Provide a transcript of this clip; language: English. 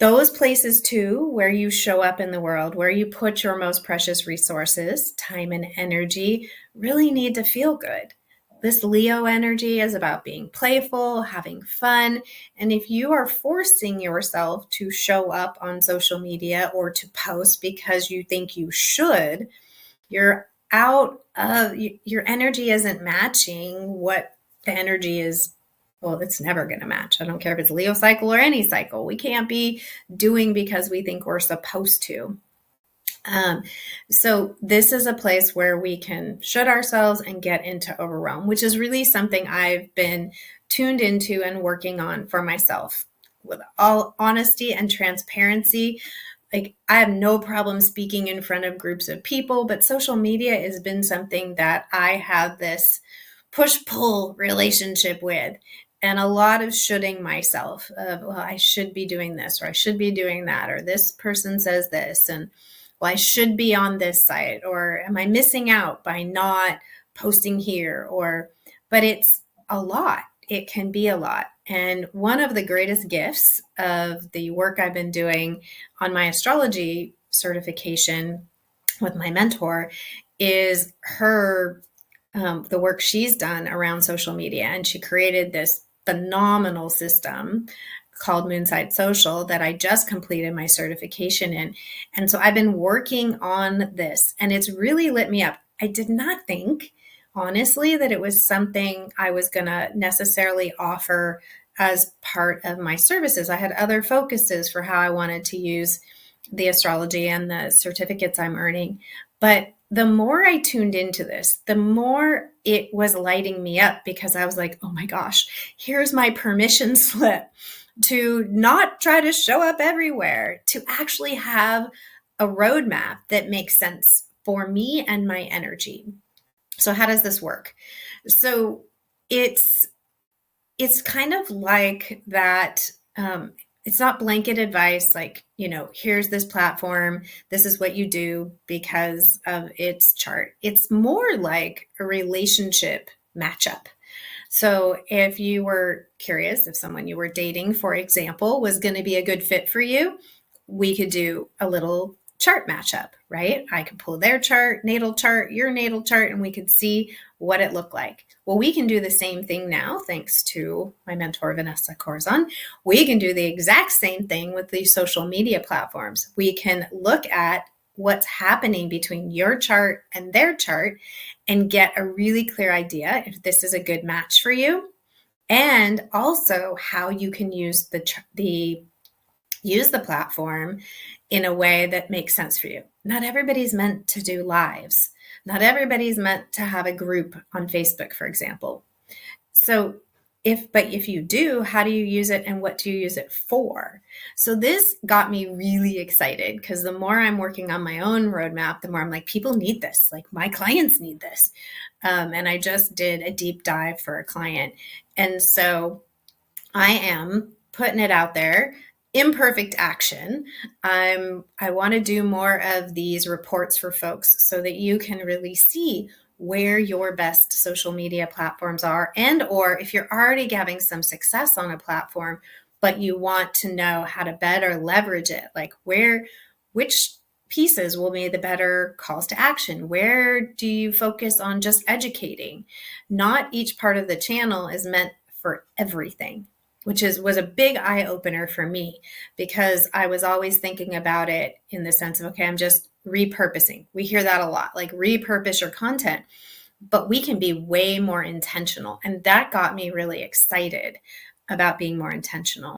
Those places too, where you show up in the world, where you put your most precious resources, time and energy, really need to feel good. This Leo energy is about being playful, having fun. And if you are forcing yourself to show up on social media or to post because you think you should, you're out of your energy isn't matching what the energy is. Well, it's never going to match. I don't care if it's Leo cycle or any cycle. We can't be doing because we think we're supposed to. So this is a place where we can shut ourselves and get into overwhelm, which is really something I've been tuned into and working on for myself. With all honesty and transparency, like I have no problem speaking in front of groups of people, but social media has been something that I have this push-pull relationship with, and a lot of shoulding myself of, well, I should be doing this, or I should be doing that, or this person says this, and well, I should be on this site, or am I missing out by not posting here? But it's a lot. It can be a lot. And one of the greatest gifts of the work I've been doing on my astrology certification with my mentor is the work she's done around social media. And she created this phenomenal system called Moonside Social that I just completed my certification in. And so I've been working on this, and it's really lit me up. I did not think, honestly, that it was something I was going to necessarily offer as part of my services. I had other focuses for how I wanted to use the astrology and the certificates I'm earning. But the more I tuned into this, the more it was lighting me up, because I was like, oh my gosh, here's my permission slip to not try to show up everywhere, to actually have a roadmap that makes sense for me and my energy. So how does this work? So it's kind of like that. It's not blanket advice, like, here's this platform, this is what you do because of its chart. It's more like a relationship matchup. So if you were curious if someone you were dating, for example, was going to be a good fit for you, we could do a little chart matchup, right? I could pull their chart, natal chart, your natal chart, and we could see what it looked like. Well, we can do the same thing now, thanks to my mentor, Vanessa Corzon. We can do the exact same thing with these social media platforms. We can look at what's happening between your chart and their chart and get a really clear idea if this is a good match for you, and also how you can use the platform in a way that makes sense for you. Not everybody's meant to do lives. Not everybody's meant to have a group on Facebook, for example. So if you do, how do you use it and what do you use it for? So this got me really excited, because the more I'm working on my own roadmap, the more I'm like, people need this. Like, my clients need this. And I just did a deep dive for a client. And so I am putting it out there. Imperfect action. I want to do more of these reports for folks so that you can really see where your best social media platforms are, and or if you're already having some success on a platform, but you want to know how to better leverage it, like which pieces will be the better calls to action? Where do you focus on just educating? Not each part of the channel is meant for everything, which was a big eye opener for me, because I was always thinking about it in the sense of, okay, I'm just repurposing. We hear that a lot, like repurpose your content, but we can be way more intentional. And that got me really excited about being more intentional.